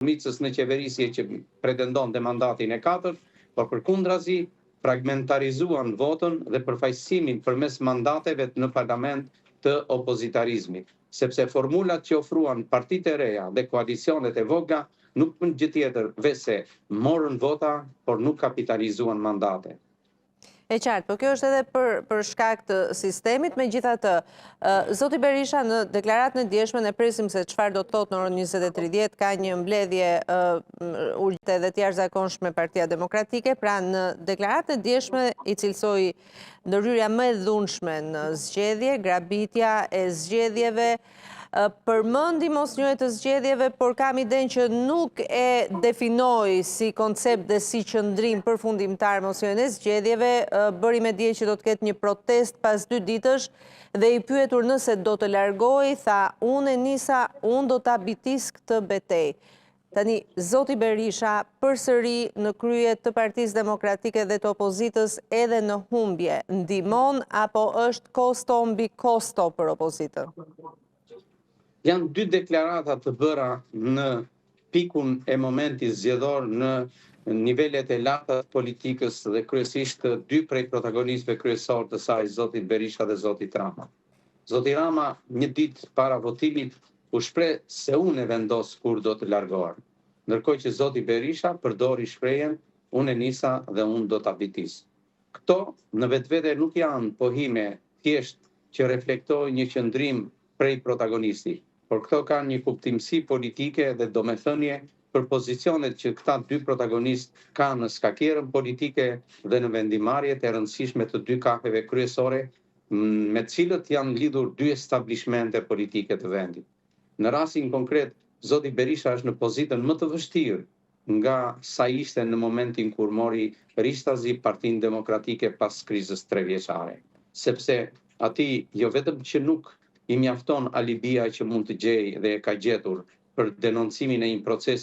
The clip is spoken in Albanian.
shumicës në qeverisje që pretendonte mandatin e 4, por përkundrazi fragmentarizuan votën dhe përfaqësimin përmes mandateve në parlament të opozitarizmit, sepse formulat që ofruan partitë e reja dhe koalicionet e vogla nuk bën gjë tjetër veçse morën vota, por nuk kapitalizuan mandate. E qartë, po kjo është edhe për shkak të sistemit, megjithatë, zoti Berisha në deklaratën e djeshme ne presim se çfarë do të thotë në orën 20:30, ka një mbledhje ulte dhe të jashtëzakonshme Partia Demokratike, pra në deklaratën e djeshme i cilësoi ndërhyrja më e dhunshme në zgjedhje, grabitja e zgjedhjeve, përmendi mosnjohje të zgjedhjeve, por kam idenë që nuk e definoi si koncept dhe si qëndrim përfundimtar mosnjohjen e zgjedhjeve, bëri me dje që do të ketë një protest pas 2 ditësh dhe i pyetur nëse do të largohej, tha unë e nisa, unë do ta bitis këtë betejë. Tani, zoti Berisha përsëri në krye të Partisë Demokratike dhe të opozitës edhe në humbje, ndihmon apo është kosto mbi kosto për opozitën? Janë 2 deklarata të bëra në pikun e momentit zgjedhor në nivelet e larta të politikës dhe kryesisht 2 prej protagonistëve kryesor të saj, zoti Berisha dhe zoti Rama. Zoti Rama një ditë para votimit u shpreh se unë e vendos kur do të largohem, ndërkohë që zoti Berisha përdori shprehjen unë e nisa dhe unë do ta bitis. Këto në vetvete nuk janë pohime thjesht që reflektojnë një qëndrim prej protagonistit, por këto kanë një kuptimsi politike dhe domethënie për pozicionet që këta 2 protagonistë kanë në skakierën politike dhe në vendimarrjet e rëndësishme të 2 kapeve kryesore me të cilët janë lidhur 2 establishmente politike të vendit. Në rastin konkret, zoti Berisha është në pozitën më të vështirë nga sa ishte në momentin kur mori ristazi Partinë Demokratike pas krizës 3 vjeçare, sepse ati jo vetëm që nuk i mjafton alibia që mund të gjej dhe e ka gjetur për denoncimin e një procesi